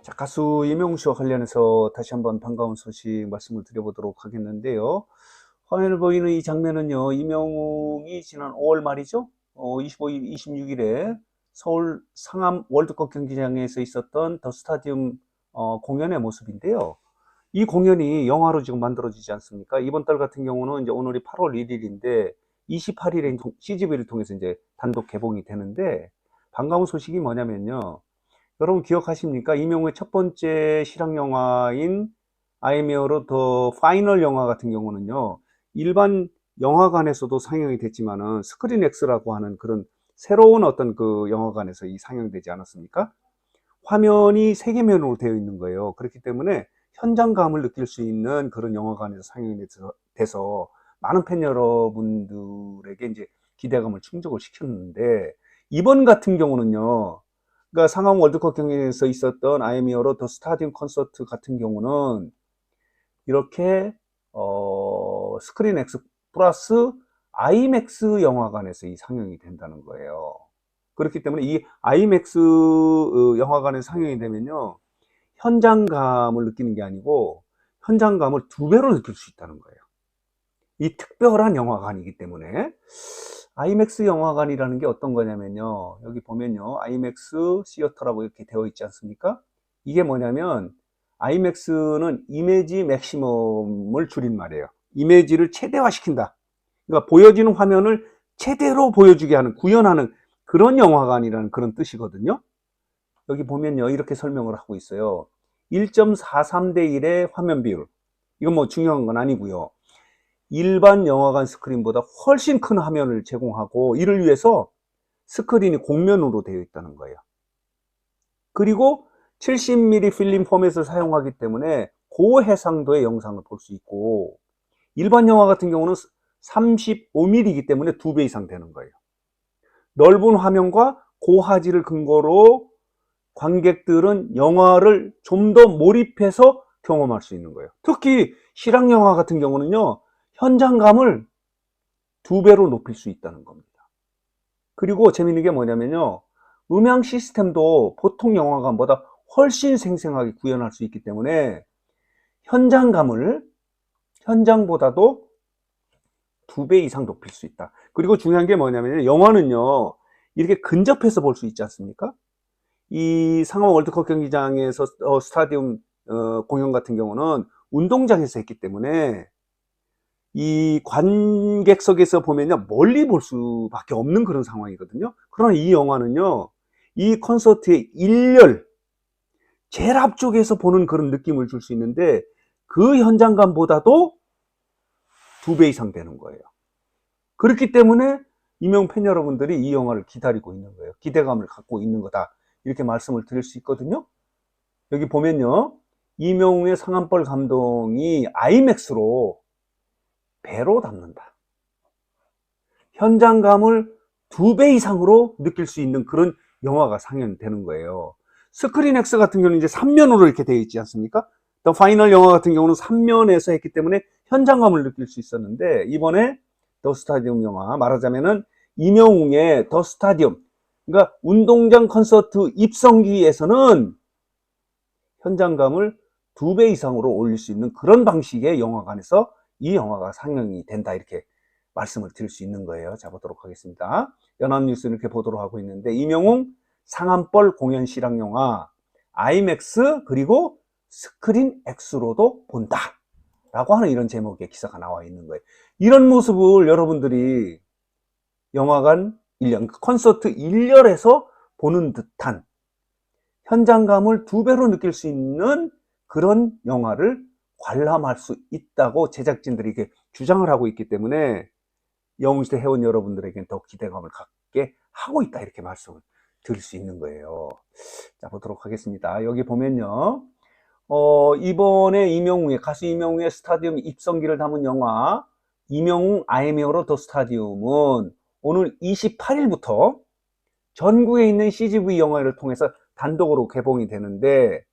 자, 가수 이명웅 씨와 관련해서 다시 한번 반가운 소식 말씀을 드려보도록 하겠는데요. 화면에 보이는 이 장면은요, 이명웅이 지난 5월 말이죠. 25일, 26일에 서울 상암 월드컵 경기장에서 있었던 더 스타디움 공연의 모습인데요. 이 공연이 영화로 지금 만들어지지 않습니까? 이번 달 같은 경우는 이제 오늘이 8월 1일인데 28일에 CGV를 통해서 이제 단독 개봉이 되는데, 반가운 소식이 뭐냐면요. 여러분 기억하십니까? 이명우의 첫 번째 실황 영화인 아이메어로 더 파이널 영화 같은 경우는요, 일반 영화관에서도 상영이 됐지만은 스크린 X라고 하는 그런 새로운 어떤 그 영화관에서 이 상영되지 않았습니까? 화면이 세계면으로 되어 있는 거예요. 그렇기 때문에 현장감을 느낄 수 있는 그런 영화관에서 상영이 돼서 많은 팬 여러분들에게 이제 기대감을 충족을 시켰는데, 이번 같은 경우는요, 그러니까 상암 월드컵 경기에서 있었던 아이미어로 더 스타디움 콘서트 같은 경우는 이렇게 스크린 X 플러스 아이맥스 영화관에서 이 상영이 된다는 거예요. 그렇기 때문에 이 아이맥스 영화관에 상영이 되면요, 현장감을 느끼는 게 아니고 현장감을 2배로 느낄 수 있다는 거예요. 이 특별한 영화관이기 때문에. 아이맥스 영화관이라는 게 어떤 거냐면요, 여기 보면요, 아이맥스 시어터라고 이렇게 되어 있지 않습니까? 이게 뭐냐면, 아이맥스는 이미지 맥시멈을 줄인 말이에요. 이미지를 최대화시킨다. 그러니까 보여지는 화면을 최대로 보여주게 하는, 구현하는 그런 영화관이라는 그런 뜻이거든요. 여기 보면요, 이렇게 설명을 하고 있어요. 1.43대 1의 화면 비율. 이건 뭐 중요한 건 아니고요. 일반 영화관 스크린보다 훨씬 큰 화면을 제공하고, 이를 위해서 스크린이 곡면으로 되어 있다는 거예요. 그리고 70mm 필름 포맷을 사용하기 때문에 고해상도의 영상을 볼 수 있고, 일반 영화 같은 경우는 35mm이기 때문에 2배 이상 되는 거예요. 넓은 화면과 고화질을 근거로 관객들은 영화를 좀 더 몰입해서 경험할 수 있는 거예요. 특히 실황 영화 같은 경우는요, 현장감을 2배로 높일 수 있다는 겁니다. 그리고 재밌는 게 뭐냐면요, 음향 시스템도 보통 영화관보다 훨씬 생생하게 구현할 수 있기 때문에 현장감을 현장보다도 2배 이상 높일 수 있다. 그리고 중요한 게 뭐냐면, 영화는요, 이렇게 근접해서 볼 수 있지 않습니까? 이 상암 월드컵 경기장에서 스타디움 공연 같은 경우는 운동장에서 했기 때문에 이 관객석에서 보면요, 멀리 볼 수밖에 없는 그런 상황이거든요. 그러나 이 영화는요, 이 콘서트의 일렬 제일 앞쪽에서 보는 그런 느낌을 줄 수 있는데, 그 현장감보다도 2배 이상 되는 거예요. 그렇기 때문에 이명 팬 여러분들이 이 영화를 기다리고 있는 거예요. 기대감을 갖고 있는 거다, 이렇게 말씀을 드릴 수 있거든요. 여기 보면요, 이명웅의 상암벌 감동이 아이맥스로 배로 담는다. 현장감을 2배 이상으로 느낄 수 있는 그런 영화가 상영되는 거예요. 스크린 X 같은 경우는 이제 3면으로 이렇게 되어 있지 않습니까? 더 파이널 영화 같은 경우는 3면에서 했기 때문에 현장감을 느낄 수 있었는데, 이번에 더 스타디움 영화, 말하자면은 이명웅의 더 스타디움, 그러니까 운동장 콘서트 입성기에서는 현장감을 2배 이상으로 올릴 수 있는 그런 방식의 영화관에서 이 영화가 상영이 된다, 이렇게 말씀을 드릴 수 있는 거예요. 자, 보도록 하겠습니다. 연합뉴스는 이렇게 보도록 하고 있는데, 이명웅 상암벌 공연 실황 영화 아이맥스 그리고 스크린 X로도 본다 라고 하는 이런 제목의 기사가 나와 있는 거예요. 이런 모습을 여러분들이 영화관 1년, 콘서트 1열에서 보는 듯한 현장감을 2배로 느낄 수 있는 그런 영화를 관람할 수 있다고 제작진들이 이렇게 주장을 하고 있기 때문에 영웅시대 회원 여러분들에게는 더 기대감을 갖게 하고 있다, 이렇게 말씀을 드릴 수 있는 거예요. 자, 보도록 하겠습니다. 여기 보면요, 이번에 가수 이명웅의 스타디움 입성기를 담은 영화 이명웅 아이메어로 더 스타디움은 오늘 28일부터 전국에 있는 CGV 영화를 통해서 단독으로 개봉이 되는데,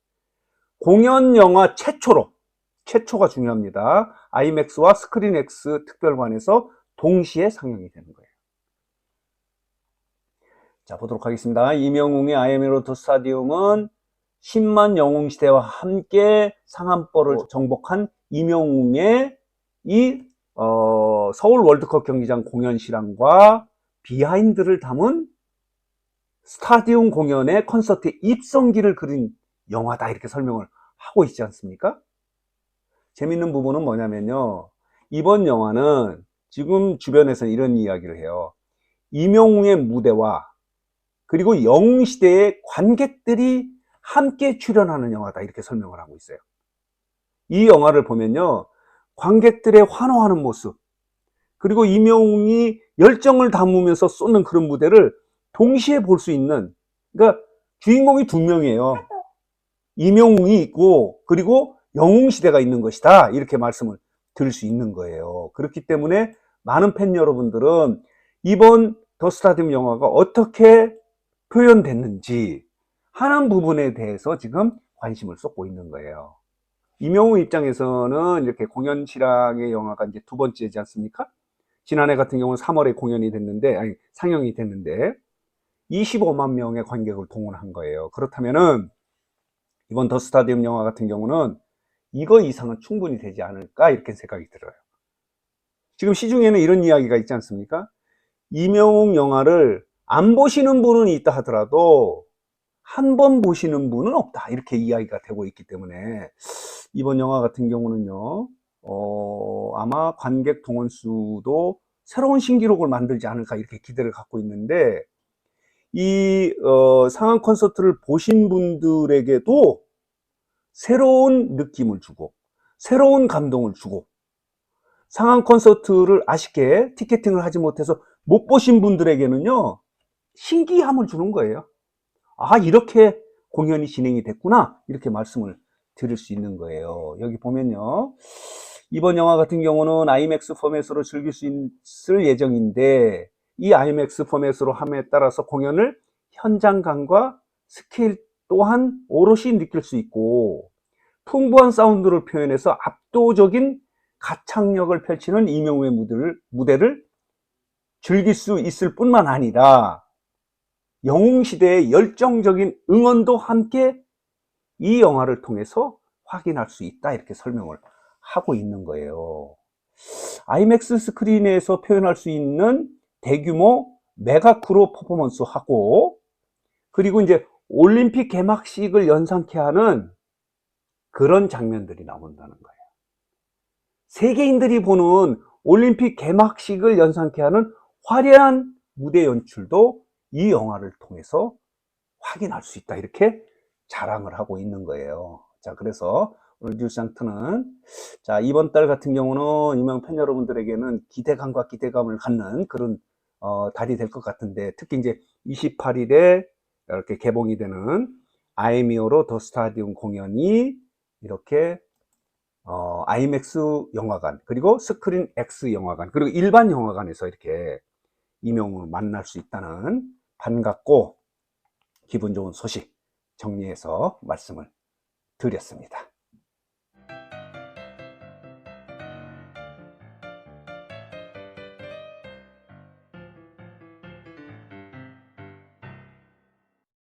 공연 영화 최초가 중요합니다. 아이맥스와 스크린 X 특별관에서 동시에 상영이 되는 거예요. 자, 보도록 하겠습니다. 이명웅의 아이메로 더 스타디움은 10만 영웅시대와 함께 상한벌을 정복한 임영웅의 이 서울 월드컵 경기장 공연 실황과 비하인드를 담은 스타디움 공연의 콘서트의 입성기를 그린 영화다, 이렇게 설명을 하고 있지 않습니까? 재밌는 부분은 뭐냐면요, 이번 영화는 지금 주변에서는 이런 이야기를 해요. 임영웅의 무대와 그리고 영웅시대의 관객들이 함께 출연하는 영화다, 이렇게 설명을 하고 있어요. 이 영화를 보면요, 관객들의 환호하는 모습, 그리고 임영웅이 열정을 담으면서 쏟는 그런 무대를 동시에 볼 수 있는, 그러니까 주인공이 두 명이에요. 임영웅이 있고 그리고 영웅시대가 있는 것이다, 이렇게 말씀을 드릴 수 있는 거예요. 그렇기 때문에 많은 팬 여러분들은 이번 더 스타디움 영화가 어떻게 표현됐는지 하는 부분에 대해서 지금 관심을 쏟고 있는 거예요. 임영웅 입장에서는 이렇게 공연 실황의 영화가 이제 두 번째지 않습니까? 지난해 같은 경우는 3월에 공연이 됐는데, 아니, 상영이 됐는데 25만 명의 관객을 동원한 거예요. 그렇다면은 이번 더 스타디움 영화 같은 경우는 이거 이상은 충분히 되지 않을까, 이렇게 생각이 들어요. 지금 시중에는 이런 이야기가 있지 않습니까? 임영웅 영화를 안 보시는 분은 있다 하더라도 한 번 보시는 분은 없다, 이렇게 이야기가 되고 있기 때문에 이번 영화 같은 경우는요, 아마 관객 동원 수도 새로운 신기록을 만들지 않을까, 이렇게 기대를 갖고 있는데, 이 상암 콘서트를 보신 분들에게도 새로운 느낌을 주고 새로운 감동을 주고, 상암 콘서트를 아쉽게 티켓팅을 하지 못해서 못 보신 분들에게는요, 신기함을 주는 거예요. 아, 이렇게 공연이 진행이 됐구나, 이렇게 말씀을 드릴 수 있는 거예요. 여기 보면요, 이번 영화 같은 경우는 아이맥스 포맷으로 즐길 수 있을 예정인데, 이 아이맥스 포맷으로 함에 따라서 공연을 현장감과 스케일 또한 오롯이 느낄 수 있고, 풍부한 사운드를 표현해서 압도적인 가창력을 펼치는 임영웅의 무대를 즐길 수 있을 뿐만 아니라 영웅시대의 열정적인 응원도 함께 이 영화를 통해서 확인할 수 있다, 이렇게 설명을 하고 있는 거예요. 아이맥스 스크린에서 표현할 수 있는 대규모 메가크로 퍼포먼스하고, 그리고 이제 올림픽 개막식을 연상케 하는 그런 장면들이 나온다는 거예요. 세계인들이 보는 올림픽 개막식을 연상케 하는 화려한 무대 연출도 이 영화를 통해서 확인할 수 있다, 이렇게 자랑을 하고 있는 거예요. 자, 그래서 오늘 뉴스장트는, 자, 이번 달 같은 경우는 유명 팬 여러분들에게는 기대감과 기대감을 갖는 그런 달이 될 것 같은데, 특히 이제 28일에 이렇게 개봉이 되는 아이미어로 더 스타디움 공연이 이렇게 아이맥스 영화관, 그리고 스크린 X 영화관, 그리고 일반 영화관에서 이렇게 임영웅을 만날 수 있다는 반갑고 기분 좋은 소식 정리해서 말씀을 드렸습니다.